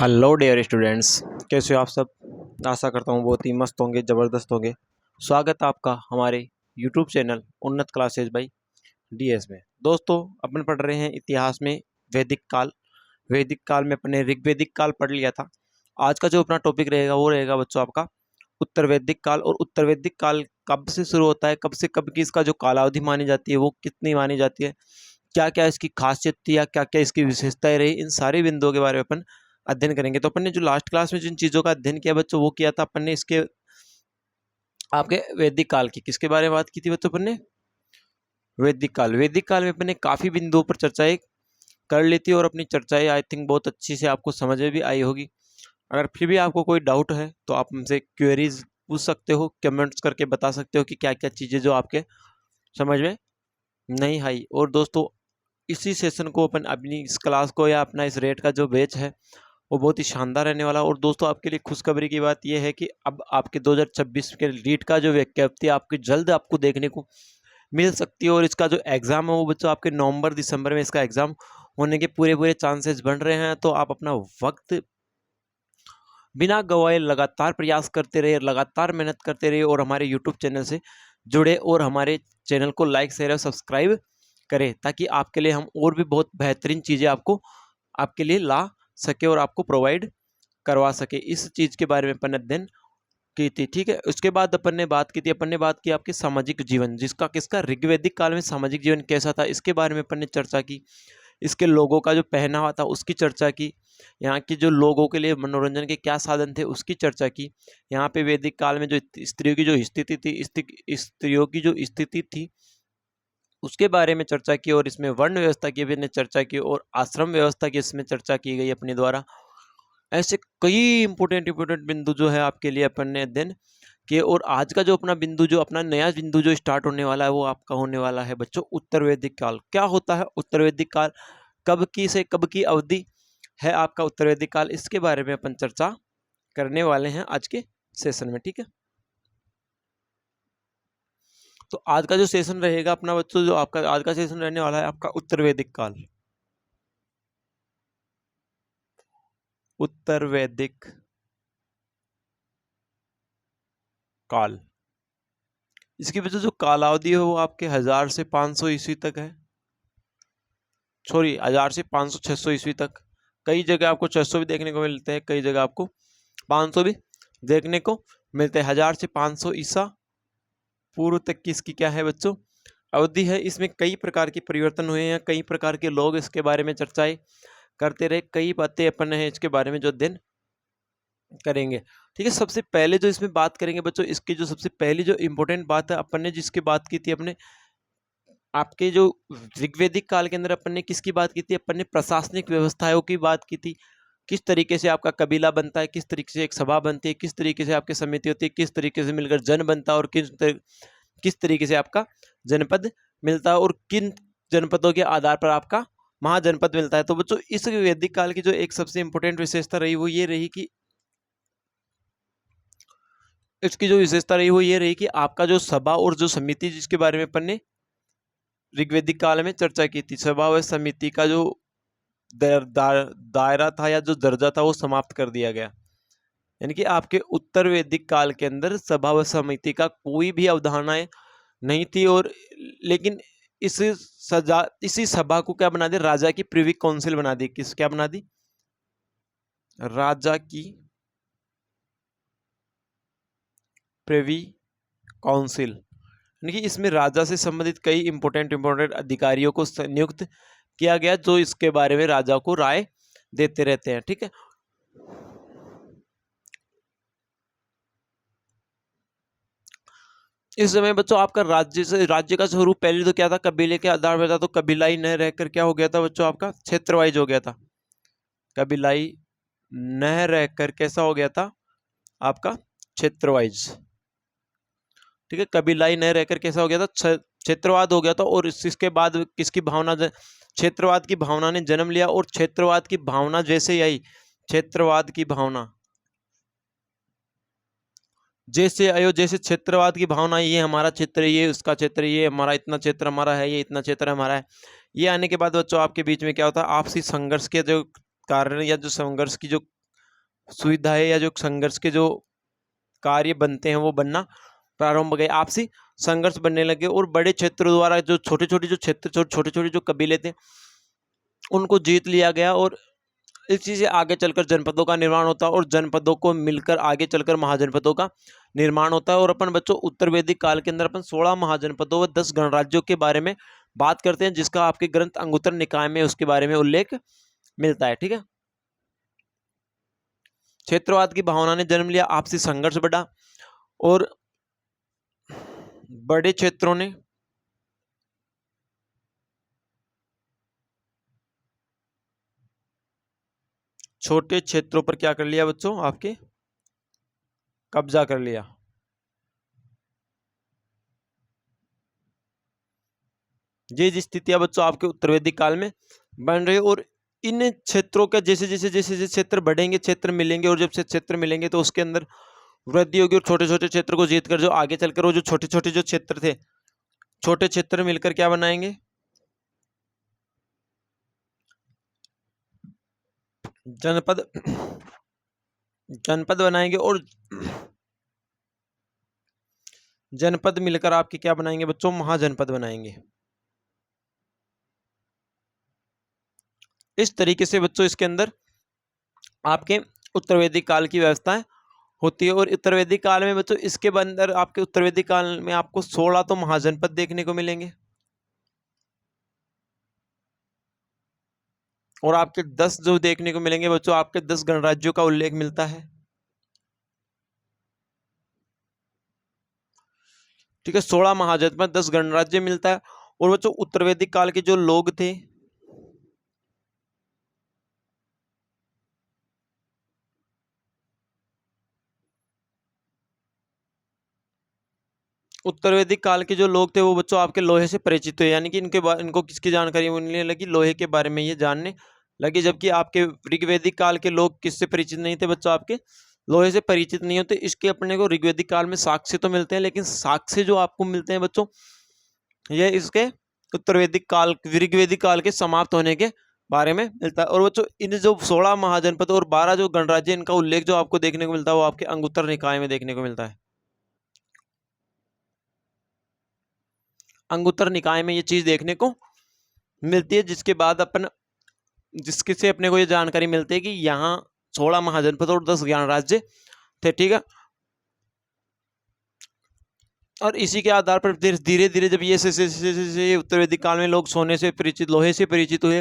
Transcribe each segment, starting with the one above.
Hello dear students, कैसे हो आप सब। आशा करता हूँ बहुत ही मस्त होंगे, ज़बरदस्त होंगे। स्वागत है आपका हमारे यूट्यूब चैनल उन्नत क्लासेज बाई डीएस में। दोस्तों, अपन पढ़ रहे हैं इतिहास में वैदिक काल। वैदिक काल में अपने ऋग्वैदिक काल पढ़ लिया था। आज का जो अपना टॉपिक रहेगा वो रहेगा बच्चों आपका उत्तर वैदिक काल। और उत्तर वैदिक काल कब से शुरू होता है, कब से कब की इसका जो कालावधि मानी जाती है वो कितनी मानी जाती है, क्या क्या इसकी खासियत थी या क्या क्या इसकी विशेषताएं रही, इन सारे बिंदुओं के बारे में अपन अध्ययन करेंगे। तो अपन ने जो लास्ट क्लास में जिन चीजों का अध्ययन किया बच्चों, वो किया था अपन ने इसके आपके वैदिक काल की। किसके बारे में बात की थी बच्चों अपन ने? वैदिक काल। वैदिक काल में अपन ने काफी बिंदुओं पर चर्चाएं कर ली थी और अपनी चर्चाएं आई थिंक बहुत अच्छी से आपको समझ में भी आई होगी। अगर फिर भी आपको कोई डाउट है तो आप हमसे क्वेरीज पूछ सकते हो, कमेंट्स करके बता सकते हो कि क्या क्या चीजें जो आपके समझ में नहीं आई। और दोस्तों, इसी सेशन को अपन अपनी इस क्लास को या अपना इस रेट का जो बैच है वो बहुत ही शानदार रहने वाला। और दोस्तों, आपके लिए खुशखबरी की बात यह है कि अब आपके 2026 के रीट का जो विज्ञप्ति आपकी जल्द आपको देखने को मिल सकती है। और इसका जो एग्ज़ाम है वो बच्चों आपके नवंबर दिसंबर में इसका एग्ज़ाम होने के पूरे पूरे चांसेस बन रहे हैं। तो आप अपना वक्त बिना गवाए लगातार प्रयास करते रहिए, लगातार मेहनत करते रहिए और हमारे यूट्यूब चैनल से जुड़े और हमारे चैनल को लाइक शेयर और सब्सक्राइब करें, ताकि आपके लिए हम और भी बहुत बेहतरीन चीज़ें आपके लिए ला सके और आपको प्रोवाइड करवा सके। इस चीज़ के बारे में अपन अध्ययन की थी, ठीक है। उसके बाद अपन ने बात की थी, अपन ने बात की आपके सामाजिक जीवन, जिसका किसका ऋग्वैदिक काल में सामाजिक जीवन कैसा था, इसके बारे में अपन ने चर्चा की। इसके लोगों का जो पहनावा था उसकी चर्चा की। यहाँ की जो लोगों के लिए मनोरंजन के क्या साधन थे उसकी चर्चा की। यहाँ पे वैदिक काल में जो स्त्रियों की जो स्थिति थी, स्त्रियों की जो स्थिति थी उसके बारे में चर्चा की। और इसमें वर्ण व्यवस्था की भी ने चर्चा की और आश्रम व्यवस्था की इसमें चर्चा की गई अपने द्वारा। ऐसे कई इंपोर्टेंट बिंदु जो है आपके लिए अपन ने अध्ययन किए। और आज का जो अपना बिंदु, जो अपना नया बिंदु जो स्टार्ट होने वाला है वो आपका होने वाला है बच्चों उत्तर वैदिक काल। क्या होता है उत्तर वैदिक काल, कब की से कब की अवधि है आपका उत्तर वैदिक काल, इसके बारे में अपन चर्चा करने वाले हैं आज के सेशन में, ठीक है। तो आज का जो सेशन रहेगा अपना बच्चों, जो आपका आज का सेशन रहने वाला है आपका उत्तर वैदिक काल। उत्तर वैदिक काल, इसकी वजह जो कालावधि है वो आपके 1000 से 500 ईस्वी तक है। सॉरी, 1000 से 500 600 ईस्वी तक। कई जगह आपको 600 भी देखने को मिलते हैं, कई जगह आपको 500 भी देखने को मिलते हैं। 1000 से 500 ईसा पूर्व तक की इसकी क्या है बच्चों अवधि है। इसमें कई प्रकार के परिवर्तन हुए हैं, कई प्रकार के लोग इसके बारे में चर्चाएं करते रहे, कई बातें अपन है इसके बारे में जो अध्ययन करेंगे, ठीक है। सबसे पहले जो इसमें बात करेंगे बच्चों, इसकी जो सबसे पहली जो इम्पोर्टेंट बात है अपन ने जिसकी बात की थी अपने आपके जो ऋग्वैदिक काल के अंदर अपन ने किसकी बात की थी, अपन ने प्रशासनिक व्यवस्थाओं की बात की थी। किस तरीके से आपका कबीला बनता है, किस तरीके से एक सभा बनती है, किस तरीके से आपकी समिति होती है, किस तरीके से मिलकर जन बनता है और किस तरीके से आपका जनपद मिलता है और किन जनपदों के आधार पर आपका महाजनपद मिलता है। तो बच्चों, इस वैदिक काल की जो एक सबसे इंपॉर्टेंट विशेषता रही वो ये रही कि इसकी जो विशेषता रही वो ये रही कि आपका जो सभा और जो समिति, जिसके बारे में अपन ने ऋग्वैदिक काल में चर्चा की थी, सभा व समिति का जो दायरा था या जो दर्जा था वो समाप्त कर दिया गया। यानी कि आपके उत्तर वैदिक काल के अंदर सभा व समिति का कोई भी अवधारणाएं नहीं थी। और लेकिन इसी सभा को क्या बना दिया, राजा की प्रिवी काउंसिल बना दी। किस क्या बना दी? राजा की प्रिवी काउंसिल। यानी कि इसमें राजा से संबंधित कई इंपोर्टेंट अधिकारियों को नियुक्त किया गया, जो इसके बारे में राजा को राय देते रहते हैं, ठीक है। इस समय बच्चों आपका राज्य का स्वरूप पहले तो क्या था, कबीले के आधार पर था। तो कबीलाई न रहकर क्या हो गया था बच्चों, आपका क्षेत्रवाइज हो गया था। कबीलाई न रहकर कैसा हो गया था आपका क्षेत्रवाइज, ठीक है। कबीलाई न रहकर कैसा हो गया था, क्षेत्रवाद हो गया था। और इसके बाद किसकी भावना, क्षेत्रवाद की भावना ने जन्म लिया। और क्षेत्रवाद की भावना जैसे ही आई, क्षेत्रवाद की भावना जैसे आयो, जैसे क्षेत्रवाद की भावना, ये हमारा क्षेत्र, ये उसका क्षेत्र, ये हमारा इतना क्षेत्र हमारा है, ये इतना क्षेत्र हमारा है, ये आने के बाद बच्चों आपके बीच में क्या होता है, आपसी संघर्ष के जो कारण या जो संघर्ष की जो सुविधाएं या जो संघर्ष के जो कार्य बनते हैं वो बनना प्रारंभ हो गए, आपसी संघर्ष बनने लगे और बड़े क्षेत्रों द्वारा जो छोटे छोटे जो क्षेत्र छोटे छोटे जो कबीले थे उनको जीत लिया गया और इसी से आगे चलकर जनपदों का निर्माण होता है और जनपदों को मिलकर आगे चलकर महाजनपदों का निर्माण होता है। और अपन बच्चों उत्तर वैदिक काल के अंदर अपन 16 महाजनपदों व 10 गणराज्यों के बारे में बात करते हैं, जिसका आपके ग्रंथ अंगुत्तर निकाय में उसके बारे में उल्लेख मिलता है। ठीक है, क्षेत्रवाद की भावना ने जन्म लिया, आपसी संघर्ष बढ़ा और बड़े क्षेत्रों ने छोटे क्षेत्रों पर क्या कर लिया बच्चों, आपके कब्जा कर लिया। ये स्थितियां बच्चों आपके उत्तर वैदिक काल में बन रही और इन क्षेत्रों का जैसे जैसे जैसे जैसे क्षेत्र बढ़ेंगे, क्षेत्र मिलेंगे और जब से क्षेत्र मिलेंगे तो उसके अंदर वृद्धि होगी और छोटे छोटे क्षेत्र को जीतकर जो आगे चलकर वो जो छोटे छोटे जो क्षेत्र थे, छोटे क्षेत्र मिलकर क्या बनाएंगे, जनपद जनपद बनाएंगे और जनपद मिलकर आपके क्या बनाएंगे बच्चों, महाजनपद बनाएंगे। इस तरीके से बच्चों इसके अंदर आपके उत्तर वैदिक काल की व्यवस्थाएं होती है। और उत्तर वैदिक काल में बच्चों इसके अंदर आपके उत्तर वैदिक काल में आपको 16 तो महाजनपद देखने को मिलेंगे और आपके 10 जो देखने को मिलेंगे बच्चों, आपके 10 गणराज्यों का उल्लेख मिलता है। ठीक है, 16 महाजनपद 10 गणराज्य मिलता है। और बच्चों उत्तर वैदिक काल के जो लोग थे उत्तर वैदिक काल के जो लोग थे वो बच्चों आपके लोहे से परिचित हुए, यानी कि इनको किसकी जानकारी मिलने लगी, लोहे के बारे में ये जानने लगे। जबकि आपके ऋग्वैदिक काल के लोग किससे परिचित नहीं थे बच्चों, आपके लोहे से परिचित नहीं होते। इसके अपने को ऋग्वैदिक काल में साक्ष्य तो मिलते हैं, लेकिन साक्ष्य जो आपको मिलते हैं बच्चों ये इसके उत्तर वैदिक काल ऋग्वैदिक काल के समाप्त होने के बारे में मिलता है। और बच्चों इन जो 16 महाजनपद और 12 जो गणराज्य इनका उल्लेख जो आपको देखने को मिलता है वो आपके अंगुत्तर निकाय में देखने को मिलता है। अंगुत्तर निकाय में ये चीज देखने को मिलती है, जिसके बाद जिसके से अपने को ये जानकारी मिलती है कि यहाँ 16 महाजनपद और 10 ज्ञान राज्य थे। ठीक है, और इसी के आधार पर धीरे धीरे जब ये उत्तर वैदिक काल में लोग सोने से परिचित, लोहे से परिचित हुए,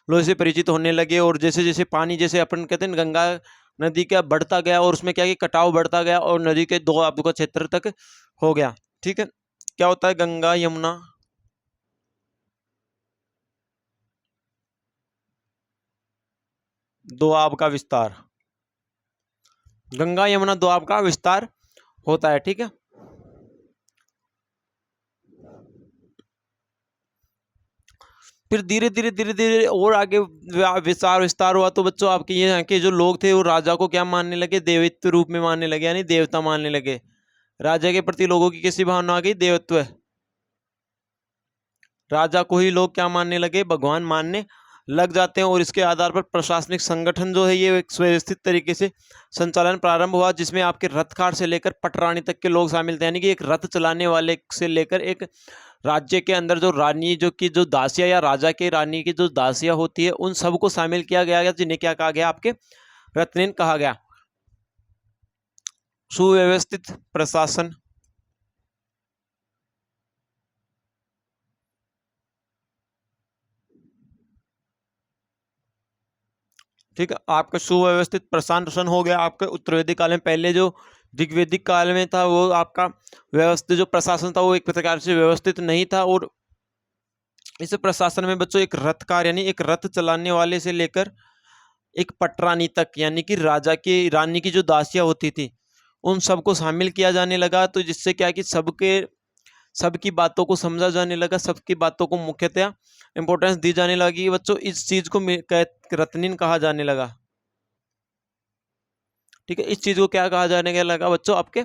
लोहे से परिचित होने लगे और जैसे जैसे पानी, जैसे अपन कहते हैं गंगा नदी का बढ़ता गया और उसमें क्या कि कटाव बढ़ता गया और नदी के 2 आपका क्षेत्र तक हो गया। ठीक है, क्या होता है, गंगा यमुना दोआब का विस्तार, गंगा यमुना दोआब का विस्तार होता है। ठीक है, फिर धीरे धीरे और आगे विस्तार हुआ तो बच्चों आपके यहाँ के जो लोग थे वो राजा को क्या मानने लगे, देवत्व रूप में मानने लगे, यानी देवता मानने लगे। राजा के प्रति लोगों की कैसी भावना आ गई, देवत्व। राजा को ही लोग क्या मानने लगे, भगवान मानने लग जाते हैं। और इसके आधार पर प्रशासनिक संगठन जो है ये एक सुव्यवस्थित तरीके से संचालन प्रारंभ हुआ, जिसमें आपके रथकार से लेकर पटरानी तक के लोग शामिल थे, यानी कि एक रथ चलाने वाले से लेकर एक राज्य के अंदर जो रानी जो की जो दासिया या राजा के रानी की जो दासिया होती है उन सबको शामिल किया गया, जिन्हें क्या कहा गया, आपके रत्नेन कहा गया। सुव्यवस्थित प्रशासन, ठीक है, आपका सुव्यवस्थित प्रशासन हो गया। आपके उत्तर वैदिक काल में पहले जो ऋग्वैदिक काल में था वो आपका व्यवस्थित जो प्रशासन था वो एक प्रकार से व्यवस्थित नहीं था। और इस प्रशासन में बच्चों एक रथकार यानी एक रथ चलाने वाले से लेकर एक पटरानी तक, यानी कि राजा की रानी की जो दासियां होती थी उन सबको शामिल किया जाने लगा। तो जिससे क्या कि सबकी बातों को समझा जाने लगा, सबकी बातों को मुख्यतः इंपॉर्टेंस दी जाने लगी बच्चों। इस चीज को रत्निन कहा जाने लगा। ठीक है, इस चीज को क्या कहा जाने लगा बच्चों, आपके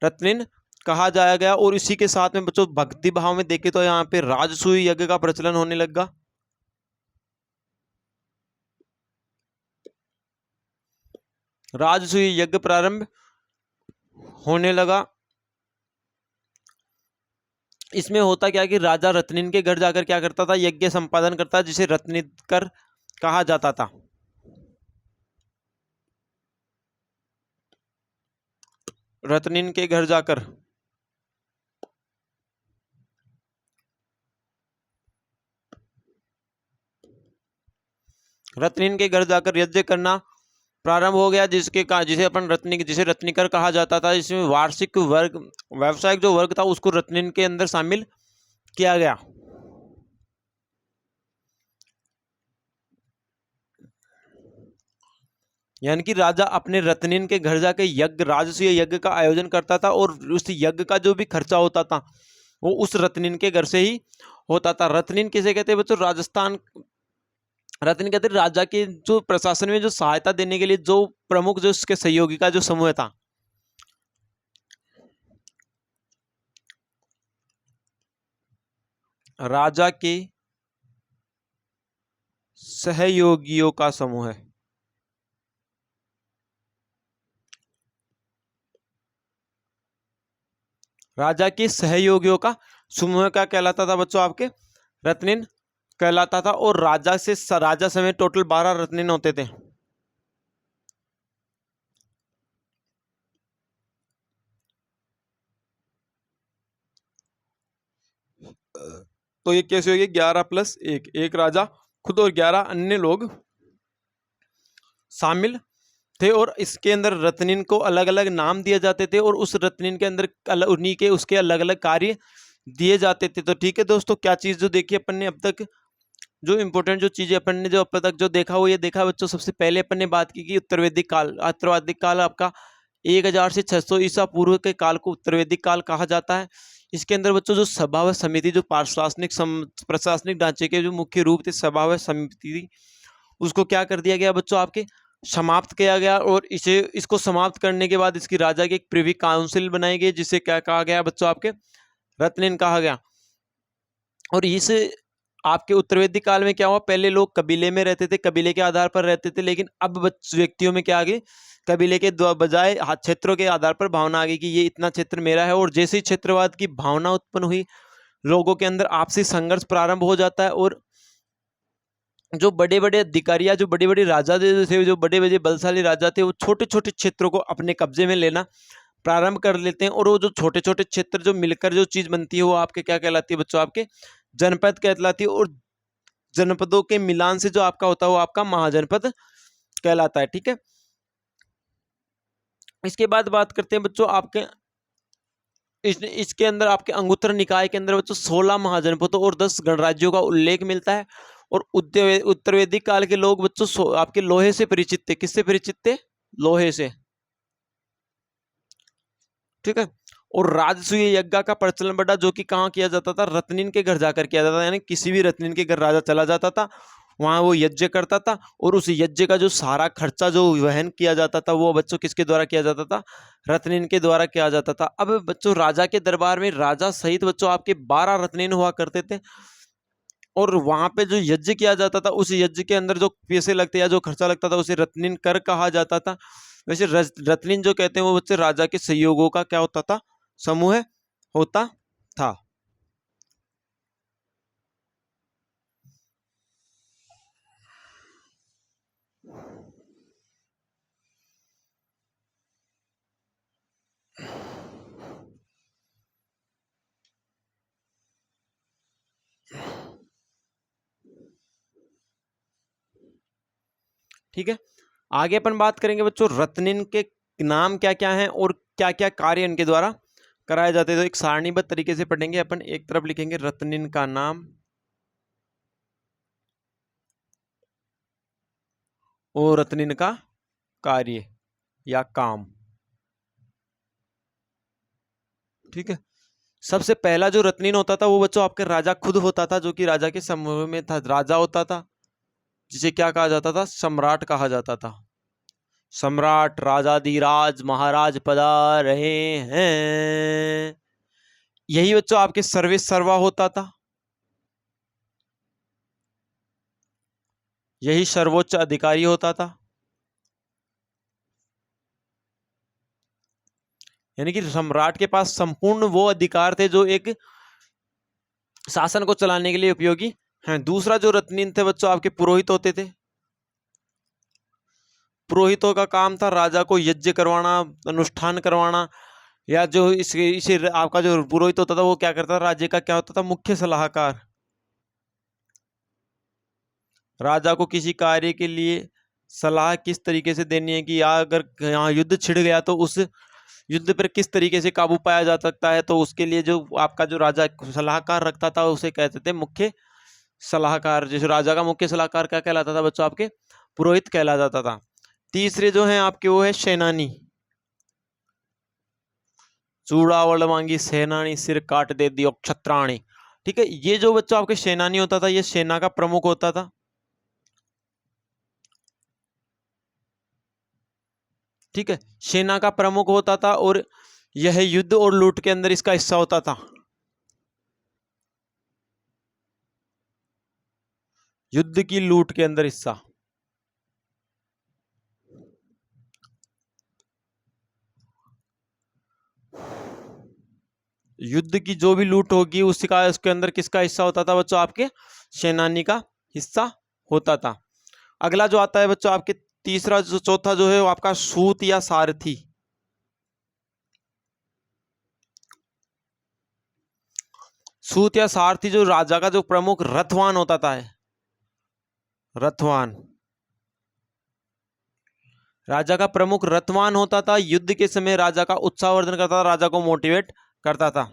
रत्निन कहा जाया गया। और इसी के साथ में बच्चों भक्ति भाव में देखे तो यहाँ पे राजसूय यज्ञ का प्रचलन होने लगा। राजसूय यज्ञ प्रारंभ होने लगा। इसमें होता क्या कि राजा रत्निन के घर जाकर क्या करता था, यज्ञ संपादन करता, जिसे रत्निकर कहा जाता था। रत्निन के घर जाकर यज्ञ करना प्रारंभ हो गया, जिसे रत्निकर कहा जाता था। इसमें वार्षिक वर्ग, व्यावसायिक जो वर्ग था उसको रत्निन के अंदर शामिल किया गया। यानी कि राजा अपने रत्निन के घर जाके राजसूय यज्ञ का आयोजन करता था, और उस यज्ञ का जो भी खर्चा होता था वो उस रत्निन के घर से ही होता था। रत्निन किसे कहते हैं बच्चों? रत्निन कहते हैं राजा के जो प्रशासन में जो सहायता देने के लिए जो प्रमुख, जो उसके सहयोगी का जो समूह था। राजा के सहयोगियों का समूह है। राजा के सहयोगियों का समूह का कहलाता था बच्चों आपके रत्निन कहलाता था। और राजा समेत टोटल 12 रत्निन होते थे। तो ये कैसे होगी? 11 प्लस 1, एक राजा खुद और 11 अन्य लोग शामिल थे। और इसके अंदर रत्निन को अलग अलग नाम दिए जाते थे, और उस रत्निन के अंदर उन्हीं के उसके अलग अलग कार्य दिए जाते थे। तो ठीक है दोस्तों, क्या चीज जो देखी अपन ने अब तक, जो इंपॉर्टेंट जो चीजें अपन ने जो अब तक जो देखा वो ये देखा बच्चों। सबसे पहले अपन ने बात की कि उत्तर वैदिक काल आपका 1000 से 600 ईसा पूर्व के काल को उत्तर वैदिक काल कहा जाता है। इसके अंदर बच्चों जो सभा व समिति, जो प्रशासनिक ढांचे के जो मुख्य रूप थे, सभा व समिति, उसको क्या कर दिया गया बच्चों आपके? समाप्त किया गया। और इसको समाप्त करने के बाद इसकी राजा की एक प्रिवी काउंसिल बनाई गई, जिसे क्या कहा गया बच्चों आपके? रत्निन कहा गया। और इस आपके उत्तर वैदिक काल में क्या हुआ? पहले लोग कबीले में रहते थे, कबीले के आधार पर रहते थे, लेकिन अब व्यक्तियों में क्या आ गई? कबीले के बजाय क्षेत्रों के आधार पर भावना आ गई कि ये इतना क्षेत्र मेरा है। और जैसे ही क्षेत्रवाद की भावना उत्पन्न हुई, लोगों के अंदर आपसी संघर्ष प्रारंभ हो जाता है। और जो बड़े बड़े अधिकारी, जो बड़े बड़े राजा थे, जो बड़े बड़े बलशाली राजा थे, वो छोटे छोटे क्षेत्रों को अपने कब्जे में लेना प्रारंभ कर लेते हैं। और वो जो छोटे छोटे क्षेत्र जो मिलकर जो चीज बनती है वो आपके क्या कहलाती है बच्चों? आपके जनपद कहलाती है। और जनपदों के मिलान से जो आपका होता है वो आपका महाजनपद कहलाता है। ठीक है, इसके बाद बात करते हैं बच्चों आपके इसके अंदर आपके अंगुत्तर निकाय के अंदर बच्चों 16 महाजनपदों और 10 गणराज्यों का उल्लेख मिलता है। और उत्तर वैदिक काल के लोग बच्चों आपके लोहे से परिचित थे। किससे परिचित थे? लोहे से। ठीक है, और राजसूय यज्ञ का प्रचलन बढ़ा, जो कि कहाँ किया जाता था? रत्निन के घर जाकर किया जाता था। यानी किसी भी रत्निन के घर राजा चला जाता था, वहां वो यज्ञ करता था, और उस यज्ञ का जो सारा खर्चा जो वहन किया जाता था वो बच्चों किसके द्वारा किया जाता था? रत्निन के द्वारा किया जाता था। अब बच्चों राजा के दरबार में राजा सहित बच्चों आपके 12 रत्निन हुआ करते थे। और वहां पे जो यज्ञ किया जाता था, उस यज्ञ के अंदर जो पैसे लगते या जो खर्चा लगता था उसे रत्निन कर कहा जाता था। वैसे रत्निन जो कहते हैं वो बच्चे राजा के सहयोगों का क्या होता था? समूह होता था। ठीक है, आगे अपन बात करेंगे बच्चों रत्निन के नाम क्या क्या हैं और क्या क्या कार्य इनके द्वारा कराए जाते हैं। तो एक सारणीबद्ध तरीके से पढ़ेंगे अपन। एक तरफ लिखेंगे रत्निन का नाम और रत्निन का कार्य या काम। ठीक है, सबसे पहला जो रत्निन होता था वो बच्चों आपके राजा खुद होता था, जो कि राजा के समूह में था। राजा होता था जिसे क्या कहा जाता था? सम्राट कहा जाता था। सम्राट, राजाधिराज, महाराज पधार रहे हैं, यही बच्चों आपके सर्वे सर्वा होता था। यही सर्वोच्च अधिकारी होता था। यानी कि सम्राट के पास संपूर्ण वो अधिकार थे जो एक शासन को चलाने के लिए उपयोगी हैं। दूसरा जो रत्नीन थे बच्चों आपके पुरोहित होते थे। पुरोहितों का काम था राजा को यज्ञ करवाना, अनुष्ठान करवाना, या जो इसे आपका जो पुरोहित होता था वो क्या करता था, राज्य का क्या होता था, मुख्य सलाहकार। राजा को किसी कार्य के लिए सलाह किस तरीके से देनी है कि अगर यहाँ युद्ध छिड़ गया तो उस युद्ध पर किस तरीके से काबू पाया जा सकता है, तो उसके लिए जो आपका जो राजा सलाहकार रखता था उसे कहते थे मुख्य सलाहकार। जैसे राजा का मुख्य सलाहकार क्या कहलाता था बच्चों, आपके पुरोहित कहला जाता था। तीसरे जो हैं आपके वो है सेनानी। चूड़ावल मांगी सेनानी, सिर काट दे दियो क्षत्राणी। ठीक है, ये जो बच्चों आपके सेनानी होता था ये सेना का प्रमुख होता था। ठीक है, सेना का प्रमुख होता था और यह युद्ध और लूट के अंदर इसका हिस्सा होता था। युद्ध की लूट के अंदर हिस्सा। युद्ध की जो भी लूट होगी उसका उसके अंदर किसका हिस्सा होता था बच्चों, आपके सेनानी का हिस्सा होता था। अगला जो आता है बच्चों आपके तीसरा जो चौथा जो है वो आपका सूत या सारथी। सूत या सारथी जो राजा का जो प्रमुख रथवान होता था, रथवान राजा का प्रमुख रथवान होता था। युद्ध के समय राजा का उत्साहवर्धन करता था, राजा को मोटिवेट करता था।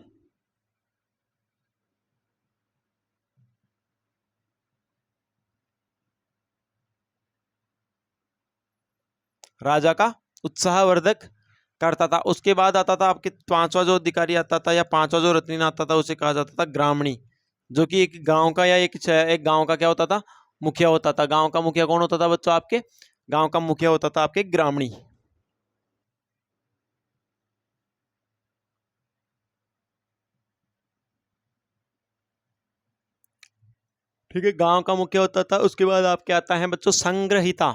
राजा का उत्साहवर्धक करता था। उसके बाद आता था आपके पांचवा जो अधिकारी आता था या पांचवा जो रत्नीन आता था उसे कहा जाता था ग्रामणी, जो कि एक गांव का या एक गांव का क्या होता था, मुखिया होता था। गांव का मुखिया कौन होता था बच्चों, आपके गांव का मुखिया होता था आपके ग्रामणी। ठीक है, गांव का मुखिया होता था। उसके बाद आपके आता है बच्चों संग्रहिता।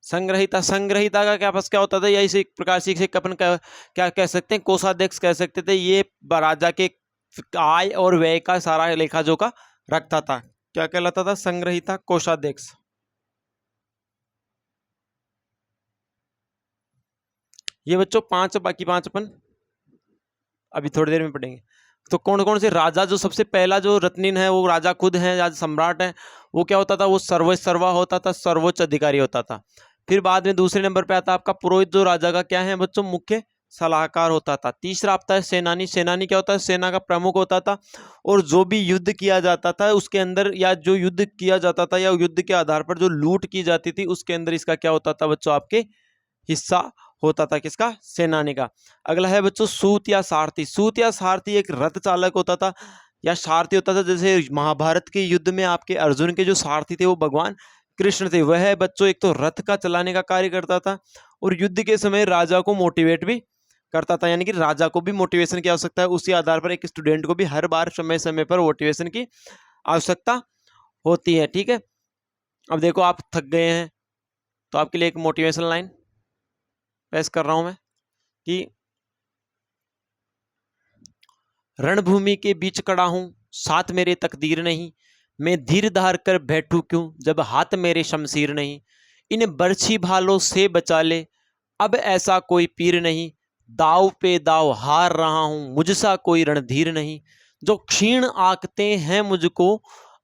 संग्रहिता, संग्रहिता का क्या बस क्या होता था, या इसे एक प्रकार से इसे अपन क्या कह सकते हैं, कोषाध्यक्ष कह सकते थे। ये राजा के आय और व्यय का सारा लेखा जोखा रखता था। क्या कहलाता था, संग्रहिता, कोषाध्यक्ष। ये बच्चों पांच, बाकी पांच अपन अभी थोड़ी देर में पढ़ेंगे। तो कौन कौन से राजा, जो सबसे पहला जो रत्नीन है वो राजा खुद है, राजा सम्राट है, वो क्या होता था, वो सर्वा होता था, सर्वोच्च अधिकारी होता था। फिर बाद में दूसरे नंबर पे आता आपका पुरोहित, जो राजा का क्या है बच्चों, मुख्य सलाहकार होता था। तीसरा आता है सेनानी। सेनानी क्या होता है, सेना का प्रमुख होता था। और जो भी युद्ध किया जाता था उसके अंदर, या जो युद्ध किया जाता था या युद्ध के आधार पर जो लूट की जाती थी उसके अंदर इसका क्या होता था बच्चों, आपके हिस्सा होता था। किसका, सेनानी का। अगला है बच्चों सूत या सारथी। सूत या सारथी एक रथ चालक होता था या सारथी होता था। जैसे महाभारत के युद्ध में आपके अर्जुन के जो सारथी थे वो भगवान कृष्ण थे। वह बच्चों एक तो रथ का चलाने का कार्य करता था और युद्ध के समय राजा को मोटिवेट भी करता था। यानी कि राजा को भी मोटिवेशन की आवश्यकता है, उसी आधार पर एक स्टूडेंट को भी हर बार समय समय पर मोटिवेशन की आवश्यकता होती है। ठीक है, अब देखो आप थक गए हैं तो आपके लिए एक मोटिवेशन लाइन पेश कर रहा हूं मैं कि रणभूमि के बीच खड़ा हूं, साथ मेरे तकदीर नहीं। मैं धीर धार कर बैठूं क्यों जब हाथ मेरे शमशीर नहीं। इन बरछी भालों से बचा ले, अब ऐसा कोई पीर नहीं। दाव पे दाव हार रहा हूं, मुझसा कोई रणधीर नहीं। जो क्षीण आंकते हैं मुझको,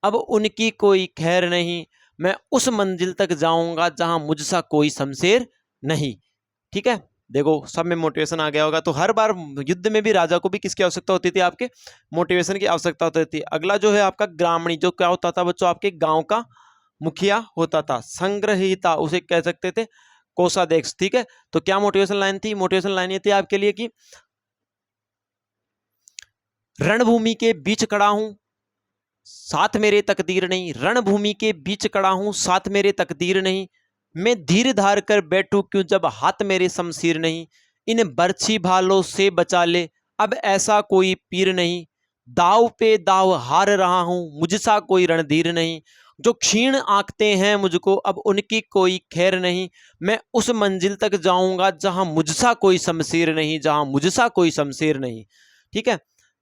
अब उनकी कोई खैर नहीं। मैं उस मंजिल तक जाऊंगा जहां मुझसा कोई शमशेर नहीं। ठीक है, देखो सब में मोटिवेशन आ गया होगा। तो हर बार युद्ध में भी राजा को भी किसकी आवश्यकता होती थी, आपके मोटिवेशन की आवश्यकता होती थी। अगला जो है आपका ग्रामीणी, जो क्या होता था बच्चों, आपके गांव का मुखिया होता था। संग्रहिता उसे कह सकते थे कोषाध्यक्ष। ठीक है, तो क्या मोटिवेशन लाइन थी, मोटिवेशन लाइन ये थी आपके लिए कि रणभूमि के बीच खड़ा हूं, साथ मेरे तकदीर नहीं। रणभूमि के बीच खड़ा हूं, साथ मेरे तकदीर नहीं। मैं धीर धार कर बैठूं क्यों जब हाथ मेरे शमशीर नहीं। इन बरछी भालों से बचा ले, अब ऐसा कोई पीर नहीं। दाव पे दाव हार रहा हूं, मुझसा कोई रणधीर नहीं। जो क्षीण आंकते हैं मुझको अब उनकी कोई खैर नहीं, मैं उस मंजिल तक जाऊंगा जहां मुझसा कोई शमशीर नहीं, जहां मुझसा कोई शमशीर नहीं। ठीक है,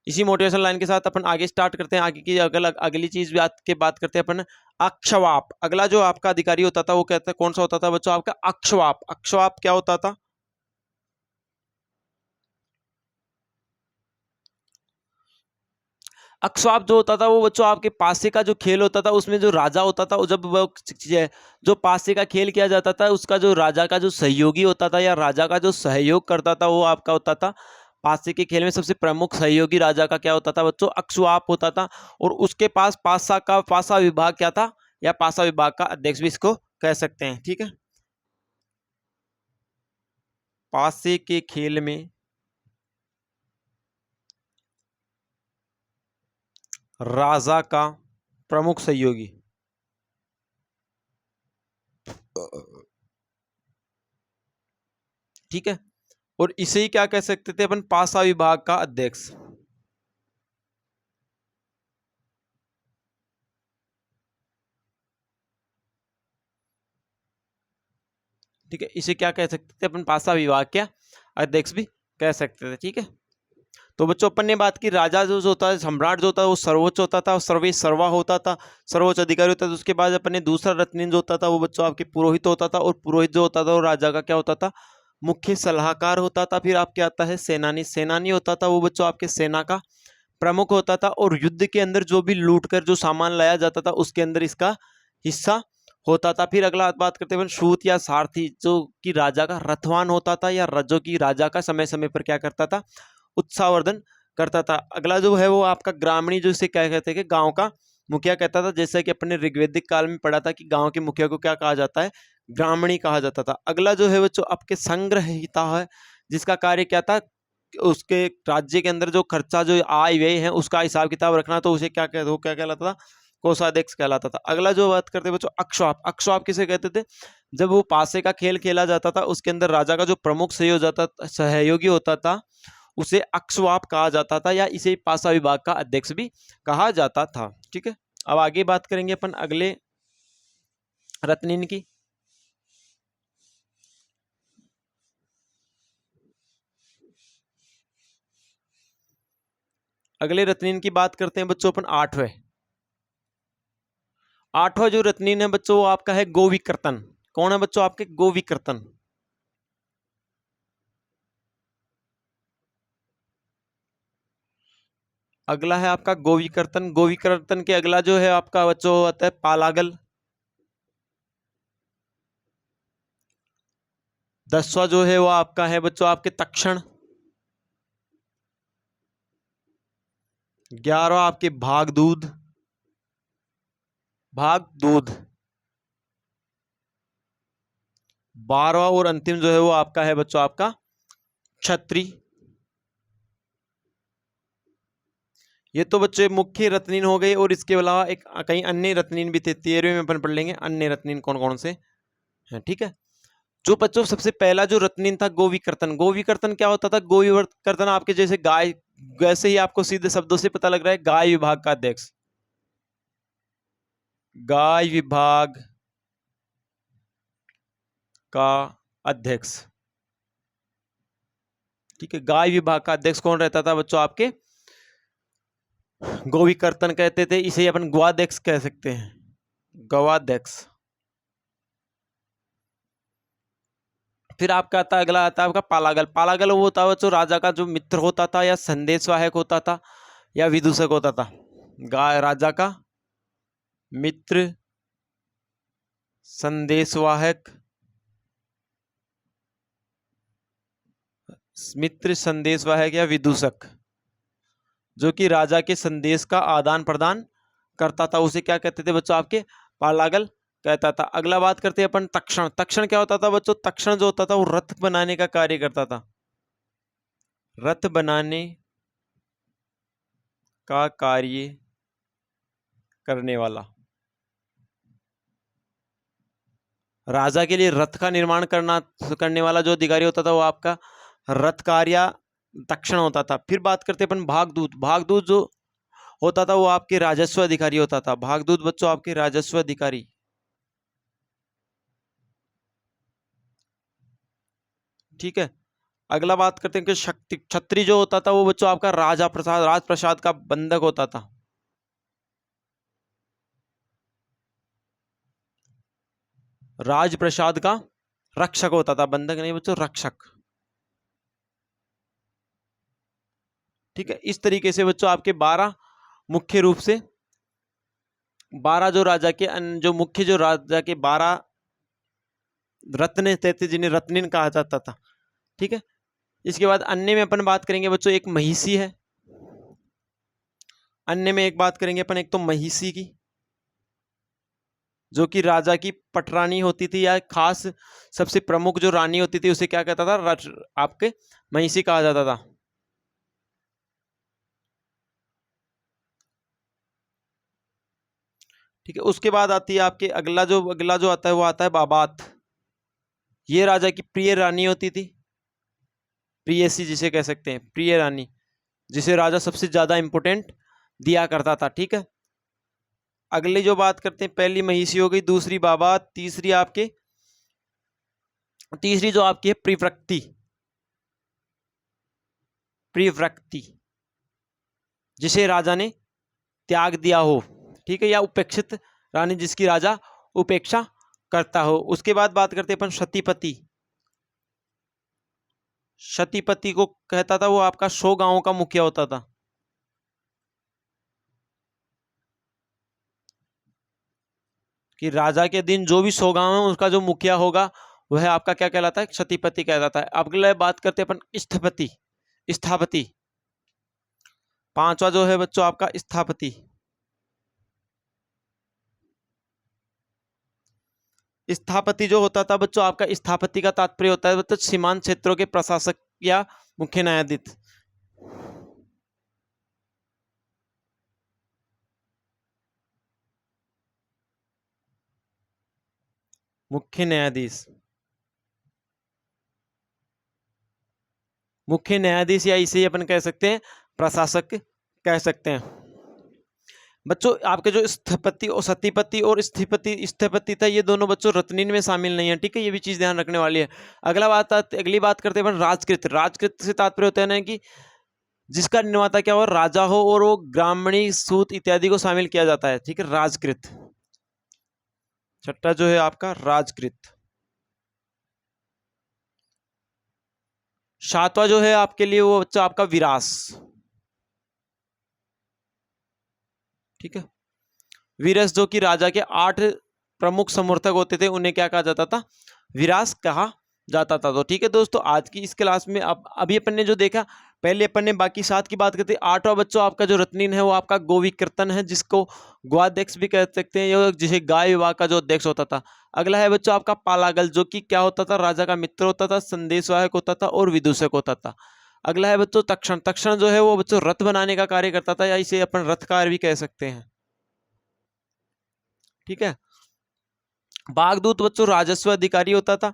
इसी मोटिवेशन लाइन के साथ अपन आगे स्टार्ट करते हैं। आगे की अगली चीज के बात करते हैं अपन अक्षवाप। अगला जो आपका अधिकारी होता था वो कहता है कौन सा होता था बच्चों, आपका अक्षवाप। अक्षवाप क्या होता था? अक्षवाप जो होता था वो बच्चों आपके पासे का जो खेल होता था उसमें जो राजा होता था, जब वो जो पासे का खेल किया जाता था उसका जो राजा का जो सहयोगी होता था या राजा का जो सहयोग करता था वो आपका होता था पासे के खेल में सबसे प्रमुख सहयोगी राजा का क्या होता था बच्चों, अक्षवाप होता था। और उसके पास पासा विभाग क्या था, या पासा विभाग का अध्यक्ष भी इसको कह सकते हैं। ठीक है, पासे के खेल में राजा का प्रमुख सहयोगी, ठीक है, और इसे ही क्या कह सकते थे अपन, पासा विभाग का अध्यक्ष। ठीक है, इसे क्या कह सकते थे अपन, पासा विभाग क्या अध्यक्ष भी कह सकते थे। ठीक है, तो बच्चों अपन ने बात की राजा जो होता है, सम्राट जो होता है वो सर्वोच्च होता था, सर्वे सर्वा होता था, सर्वोच्च अधिकारी होता था। उसके बाद अपन ने दूसरा रत्निन जो होता था वो बच्चों आपके पुरोहित होता था, और पुरोहित जो होता था वो राजा का क्या होता था, मुख्य सलाहकार होता था। फिर आपके आता है सेनानी। सेनानी होता था वो बच्चों आपके सेना का प्रमुख होता था, और युद्ध के अंदर जो भी लूट कर जो सामान लाया जाता था उसके अंदर इसका हिस्सा होता था। फिर अगला बात करते हैं सूत या सारथी, जो कि राजा का रथवान होता था, या जो कि राजा का समय समय पर क्या करता था, उत्साहवर्धन करता था। अगला जो है वो आपका ग्रामीणी, जो इसे क्या कहते हैं कि गांव का मुखिया कहता था। जैसे कि अपने ऋग्वैदिक काल में पढ़ा था कि गांव के मुखिया को क्या कहा जाता है, ग्रामीणी कहा जाता था। अगला जो है वो जो आपके संग्रहिता है, जिसका कार्य क्या था, उसके राज्य के अंदर जो खर्चा जो आय व्यय है उसका हिसाब किताब रखना, तो उसे क्या कहते, वो क्या कहलाता था, कोषाध्यक्ष कहलाता था। अगला जो बात करते हैं बच्चों अक्षवाप। अक्षवाप किसे कहते थे, जब वो पासे का खेल खेला जाता था उसके अंदर राजा का जो प्रमुख सहयोगी होता था उसे अक्षवाप कहा जाता था, या इसे पासा विभाग का अध्यक्ष भी कहा जाता था। ठीक है, अब आगे बात करेंगे अपन अगले रत्निन की। अगले रत्निन की बात करते हैं बच्चों अपन आठवां जो रत्निन है बच्चों वो आपका है गोविकर्तन। कौन है बच्चों आपके, गोविकर्तन। अगला है आपका गोविकर्तन। गोविकर्तन के अगला जो है आपका बच्चों आता है पालागल। 10वां जो है वो आपका है बच्चों आपके तक्षण। 11वां आपके भागदूध। 12वां और अंतिम जो है वो आपका है बच्चों आपका छत्री। ये तो बच्चे मुख्य रत्नीन हो गए, और इसके अलावा एक कई अन्य रत्नीन भी थे। 13वें में अपन पढ़ लेंगे अन्य रत्नीन कौन कौन से हैं। ठीक है, जो बच्चों सबसे पहला जो रत्नीन था गोविकर्तन। गोविकर्तन क्या होता था, गोविकर्तन आपके जैसे गाय, वैसे ही आपको सीधे शब्दों से पता लग रहा है, गाय विभाग का अध्यक्ष। गाय विभाग का अध्यक्ष। ठीक है, गाय विभाग का अध्यक्ष कौन रहता था बच्चों आपके, गोविकर्तन कहते थे। इसे अपन गवाध्यक्ष कह सकते हैं, गवाध्यक्ष। फिर आपका आता अगला आता है आपका पालागल। पालागल वो होता है जो राजा का जो मित्र होता था, या संदेशवाहक होता था, या विदूषक होता था। राजा का मित्र, संदेशवाहक, या विदूषक, जो कि राजा के संदेश का आदान प्रदान करता था, उसे क्या कहते थे बच्चों आपके, पालागल कहता था। अगला बात करते हैं अपन तक्षण। तक्षण क्या होता था बच्चों, तक्षण जो होता था वो रथ बनाने का कार्य करता था। रथ बनाने का कार्य करने वाला, राजा के लिए रथ का निर्माण करने वाला जो अधिकारी होता था वो आपका रथ कार्य तक्षण होता था। फिर बात करते हैं अपन भागदूत। भागदूत जो होता था वो आपके राजस्व अधिकारी होता था। भागदूत बच्चों आपके राजस्व अधिकारी। ठीक है, अगला बात करते हैं कि शक्ति छत्री जो होता था वो बच्चों आपका राजप्रसाद का बंधक होता था। राजप्रसाद का रक्षक होता था, बंधक नहीं बच्चों, रक्षक। ठीक है, इस तरीके से बच्चों आपके 12 मुख्य रूप से 12 जो राजा के जो मुख्य जो राजा के 12 रत्न थे जिन्हें रत्निन कहा जाता था। ठीक है, इसके बाद अन्य में अपन बात करेंगे बच्चों, एक महिषी है। अन्य में एक बात करेंगे अपन, एक तो महिषी की, जो कि राजा की पटरानी होती थी या खास सबसे प्रमुख जो रानी होती थी उसे क्या कहता था, आपके महिषी कहा जाता था। ठीक है, उसके बाद आती है आपके अगला जो आता है वो आता है बाबात। ये राजा की प्रिय रानी होती थी, प्रियसी जिसे कह सकते हैं, प्रिय रानी, जिसे राजा सबसे ज्यादा इंपोर्टेंट दिया करता था। ठीक है, अगली जो बात करते हैं, पहली महिषी हो गई, दूसरी बाबात, तीसरी जो आपकी है प्रिवृत्ति, जिसे राजा ने त्याग दिया हो। ठीक है, या उपेक्षित रानी जिसकी राजा उपेक्षा करता हो। उसके बाद बात करते हैं अपन सतीपति। सतीपति को कहता था वो आपका 100 गांवों का मुखिया होता था। कि राजा के दिन जो भी 100 गांव है उसका जो मुखिया होगा वह आपका क्या कहलाता है, सतीपति कहलाता है। अगले बात करते हैं अपन स्थापति। पांचवा जो है बच्चों आपका स्थापति। स्थापति जो होता था बच्चों आपका, स्थापति का तात्पर्य होता है बच्चों सीमांत क्षेत्रों के प्रशासक या मुख्य न्यायाधीश। मुख्य न्यायाधीश या इसे अपन कह सकते हैं प्रशासक कह सकते हैं। बच्चों आपके जो स्थपति और सतीपति और स्थपति था, ये दोनों बच्चों रत्निन में शामिल नहीं है। ठीक है, ये भी चीज ध्यान रखने वाली है। अगली बात करते हैं राजकृत से तात्पर्य होता है ना कि जिसका निर्माता क्या हो, राजा हो, और वो ब्राह्मणी सूत इत्यादि को शामिल किया जाता है। ठीक है, राजकृत। छठा जो है आपका राजकृत। सातवां जो है आपके लिए वो बच्चा आपका विरास। ठीक है, वीरस जो कि राजा के 8 प्रमुख समर्थक होते थे उन्हें क्या कहा जाता था, विरास कहा जाता था। तो ठीक है दोस्तों, आज की इस क्लास में अभी अपन ने जो देखा, पहले अपन ने बाकी 7 की बात करते। 8वां बच्चों आपका जो रत्निन है वो आपका गोविकीर्तन है, जिसको ग्वाध्यक्ष भी कह सकते हैं, जिसे गाय विभाग का जो अध्यक्ष होता था। अगला है बच्चों आपका पालागल, जो कि क्या होता था, राजा का मित्र होता था, संदेशवाहक होता था और विदूषक होता था। अगला है बच्चों तक्षण जो है वो बच्चों रथ बनाने का कार्य करता था, या इसे अपन रथकार भी कह सकते हैं। ठीक है, बागदूत बच्चों राजस्व अधिकारी होता था।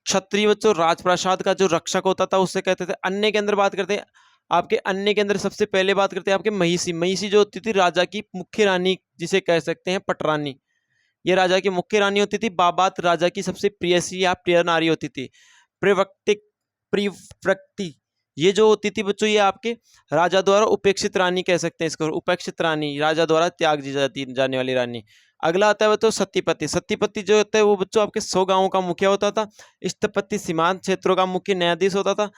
क्षत्रिय बच्चों राजप्रसाद का जो रक्षक होता था उससे कहते थे। अन्य के अंदर बात करते हैं, आपके अन्य के अंदर सबसे पहले बात करते हैं आपके महिषी जो होती थी राजा की मुख्य रानी, जिसे कह सकते हैं पटरानी। ये राजा की मुख्य रानी होती थी। बाबात राजा की सबसे प्रियसी या प्रिय नारी होती थी। प्रिवृत्ति ये जो होती थी बच्चों, ये आपके राजा द्वारा उपेक्षित रानी कह सकते हैं इसको, उपेक्षित रानी, राजा द्वारा त्याग दी जाने वाली रानी। अगला आता है बच्चों सतीपति। सतीपति जो होता है वो बच्चों आपके 100 गांवों का मुखिया होता था। स्थपति सीमांत क्षेत्रों का मुख्य न्यायाधीश होता था।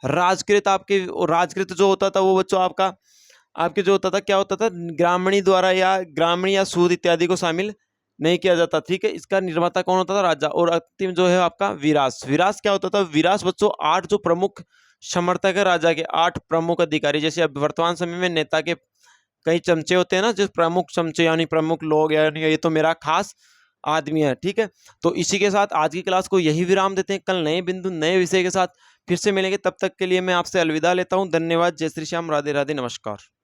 राजकृत जो होता था वो बच्चों आपके जो होता था क्या होता था, ग्रामीणी या सूद इत्यादि को शामिल नहीं किया जाता। ठीक है, इसका निर्माता कौन होता था, राजा। और अंतिम जो है आपका विरास क्या होता था, विरास बच्चों 8 जो प्रमुख समर्थक है राजा के, 8 प्रमुख अधिकारी। जैसे अब वर्तमान समय में नेता के कई चमचे होते हैं ना, जो प्रमुख चमचे यानी प्रमुख लोग, यानी ये तो मेरा खास आदमी है। ठीक है, तो इसी के साथ आज की क्लास को यही विराम देते हैं। कल नए बिंदु नए विषय के साथ फिर से मिलेंगे। तब तक के लिए मैं आपसे अलविदा लेता हूं। धन्यवाद। जय श्री श्याम। राधे राधे। नमस्कार।